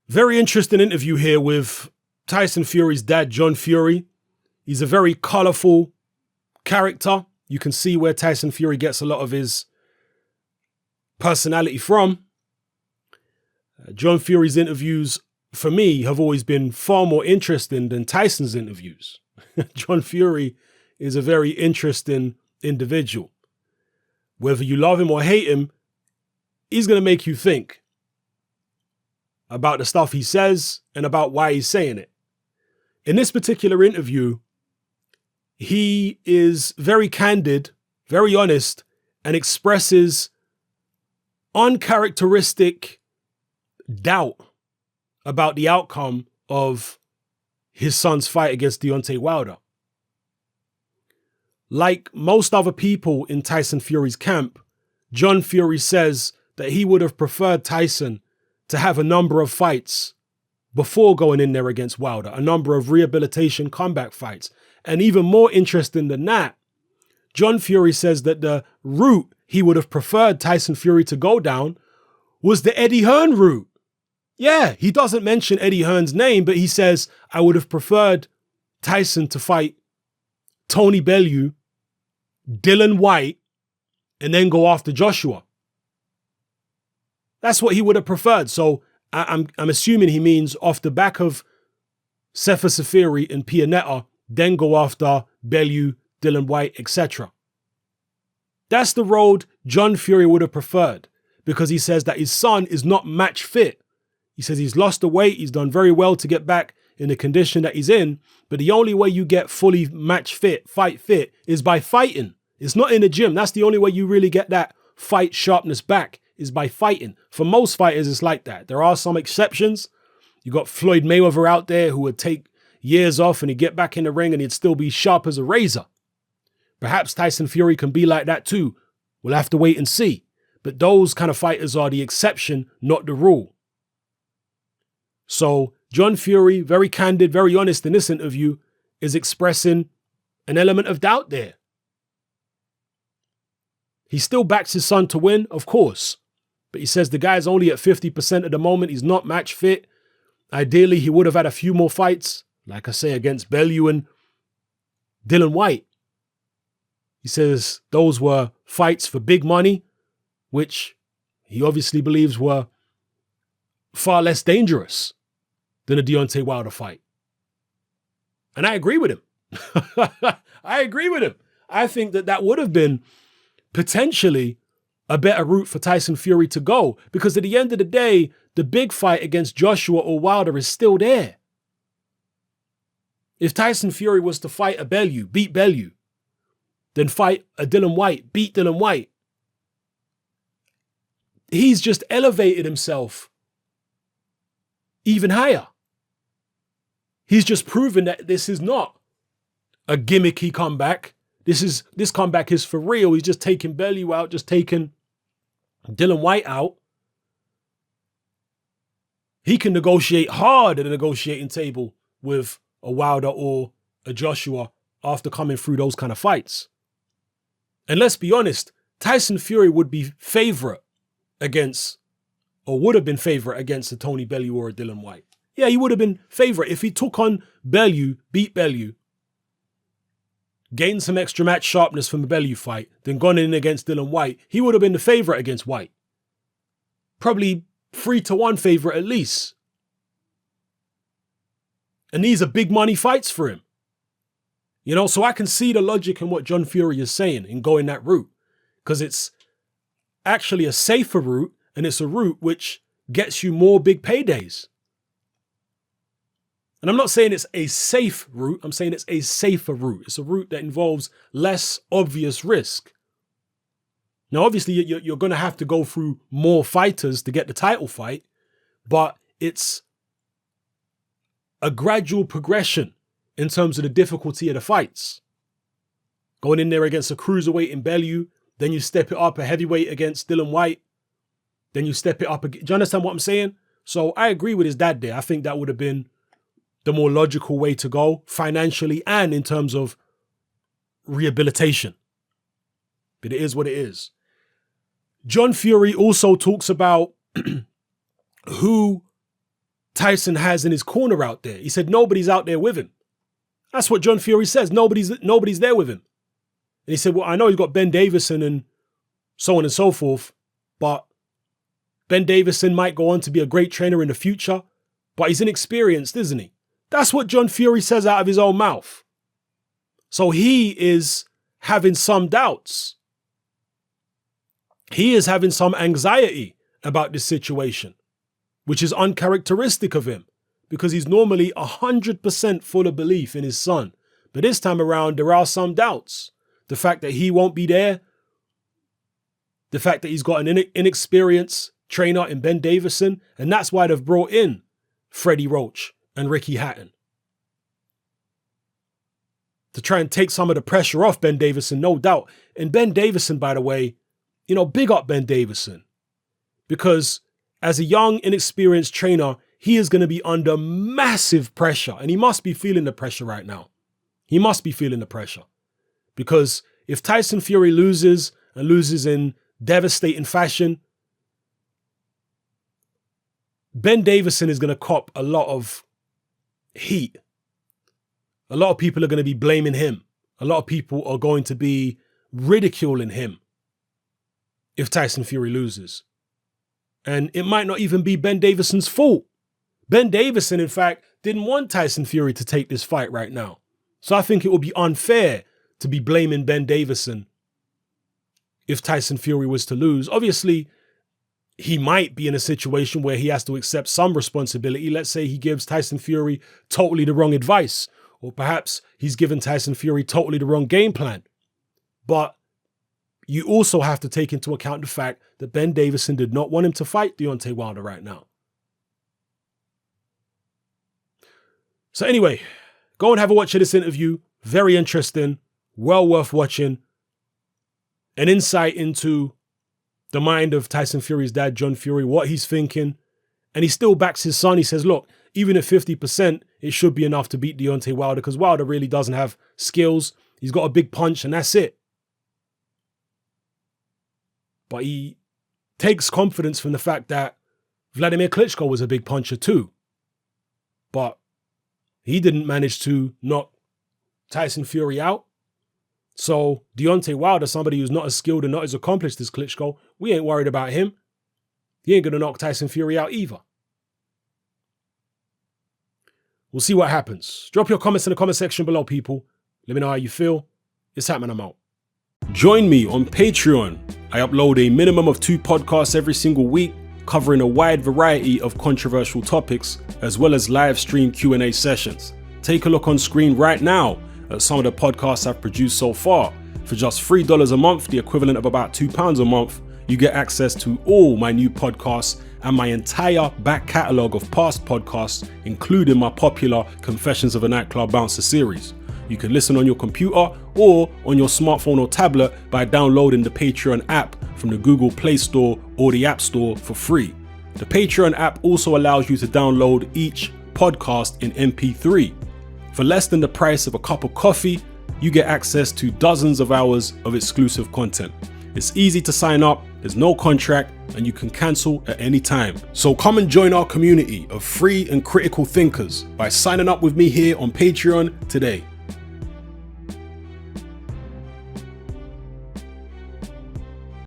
Very interesting interview here with Tyson Fury's dad, John Fury. He's a very colorful character. You can see where Tyson Fury gets a lot of his personality from. John Fury's interviews, for me, have always been far more interesting than Tyson's interviews. John Fury is a very interesting individual. Whether you love him or hate him, he's going to make you think about the stuff he says and about why he's saying it. In this particular interview, he is very candid, very honest, and expresses uncharacteristic doubt about the outcome of his son's fight against Deontay Wilder. Like most other people in Tyson Fury's camp, John Fury says that he would have preferred Tyson to have a number of fights before going in there against Wilder, a number of rehabilitation comeback fights. And even more interesting than that, John Fury says that the route he would have preferred Tyson Fury to go down was the Eddie Hearn route. Yeah, he doesn't mention Eddie Hearn's name, but he says, I would have preferred Tyson to fight Tony Bellew, Dylan Whyte, and then go after Joshua. That's what he would have preferred. So I'm assuming he means off the back of Sefer Seferi and Pianetta, then go after Bellew, Dylan Whyte, etc. That's the road John Fury would have preferred, because he says that his son is not match fit. He says he's lost the weight, he's done very well to get back in the condition that he's in, but the only way you get fully match fit, fight fit, is by fighting. It's not in the gym. That's the only way you really get that fight sharpness back, is by fighting. For most fighters, it's like that. There are some exceptions. You got Floyd Mayweather out there who would take years off and he'd get back in the ring and he'd still be sharp as a razor. Perhaps Tyson Fury can be like that too. We'll have to wait and see. But those kind of fighters are the exception, not the rule. So John Fury, very candid, very honest in this interview, is expressing an element of doubt there. He still backs his son to win, of course. But he says the guy's only at 50% at the moment. He's not match fit. Ideally, he would have had a few more fights, like I say, against Bellew and Dylan Whyte. He says those were fights for big money, which he obviously believes were far less dangerous than a Deontay Wilder fight. And I agree with him. I agree with him. I think that that would have been potentially a better route for Tyson Fury to go, because at the end of the day, the big fight against Joshua or Wilder is still there. If Tyson Fury was to fight a Bellew, beat Bellew, then fight a Dylan Whyte, beat Dylan Whyte, he's just elevated himself even higher. He's just proven that this is not a gimmicky comeback. This comeback is for real. He's just taking Bellew out, just taking Dylan Whyte out. He can negotiate hard at a negotiating table with a Wilder or a Joshua after coming through those kind of fights. And let's be honest, Tyson Fury would be favorite against, or would have been favorite against a Tony Bellew or a Dylan Whyte. Yeah, he would have been favorite. If he took on Bellew, beat Bellew, gained some extra match sharpness from the Bellew fight, then gone in against Dylan Whyte, he would have been the favorite against Whyte. Probably 3-1 favorite at least. And these are big money fights for him. You know, so I can see the logic in what John Fury is saying in going that route, because it's actually a safer route, and it's a route which gets you more big paydays. And I'm not saying it's a safe route. I'm saying it's a safer route. It's a route that involves less obvious risk. Now, obviously, you're going to have to go through more fighters to get the title fight, but it's a gradual progression in terms of the difficulty of the fights. Going in there against a cruiserweight in Bellew, then you step it up a heavyweight against Dylan Whyte, then you step it up again. Do you understand what I'm saying? So I agree with his dad there. I think that would have been the more logical way to go financially and in terms of rehabilitation. But it is what it is. John Fury also talks about who Tyson has in his corner out there. He said nobody's out there with him. That's what John Fury says. Nobody's there with him. And he said, well, I know he's got Ben Davison and so on and so forth, but Ben Davison might go on to be a great trainer in the future, but he's inexperienced, isn't he? That's what John Fury says out of his own mouth. So he is having some doubts. He is having some anxiety about this situation, which is uncharacteristic of him because he's normally 100% full of belief in his son. But this time around, there are some doubts. The fact that he won't be there, the fact that he's got an inexperienced trainer in Ben Davison, and that's why they've brought in Freddie Roach and Ricky Hatton. To try and take some of the pressure off Ben Davison, no doubt. And Ben Davison, by the way, big up Ben Davison. Because as a young, inexperienced trainer, he is going to be under massive pressure. And he must be feeling the pressure right now. He must be feeling the pressure. Because if Tyson Fury loses and loses in devastating fashion, Ben Davison is going to cop a lot of heat. A lot of people are going to be blaming him. A lot of people are going to be ridiculing him if Tyson Fury loses. And it might not even be Ben Davison's fault. Ben Davison, in fact, didn't want Tyson Fury to take this fight right now. So I think it would be unfair to be blaming Ben Davison if Tyson Fury was to lose. Obviously, he might be in a situation where he has to accept some responsibility. Let's say he gives Tyson Fury totally the wrong advice, or perhaps he's given Tyson Fury totally the wrong game plan. But you also have to take into account the fact that Ben Davison did not want him to fight Deontay Wilder right now. So anyway, go and have a watch of this interview. Very interesting, well worth watching. An insight into the mind of Tyson Fury's dad, John Fury, what he's thinking. And he still backs his son. He says, look, even at 50%, it should be enough to beat Deontay Wilder because Wilder really doesn't have skills. He's got a big punch and that's it. But he takes confidence from the fact that Vladimir Klitschko was a big puncher too. But he didn't manage to knock Tyson Fury out. So Deontay Wilder, somebody who's not as skilled and not as accomplished as Klitschko, we ain't worried about him. He ain't going to knock Tyson Fury out either. We'll see what happens. Drop your comments in the comment section below, people. Let me know how you feel. It's happening, I'm out. Join me on Patreon. I upload a minimum of 2 podcasts every single week, covering a wide variety of controversial topics, as well as live stream Q&A sessions. Take a look on screen right now at some of the podcasts I've produced so far. For just $3 a month, the equivalent of about £2 a month, you get access to all my new podcasts and my entire back catalogue of past podcasts, including my popular Confessions of a Nightclub Bouncer series. You can listen on your computer or on your smartphone or tablet by downloading the Patreon app from the Google Play Store or the App Store for free. The Patreon app also allows you to download each podcast in MP3. For less than the price of a cup of coffee, you get access to dozens of hours of exclusive content. It's easy to sign up, there's no contract, and you can cancel at any time. So come and join our community of free and critical thinkers by signing up with me here on Patreon today.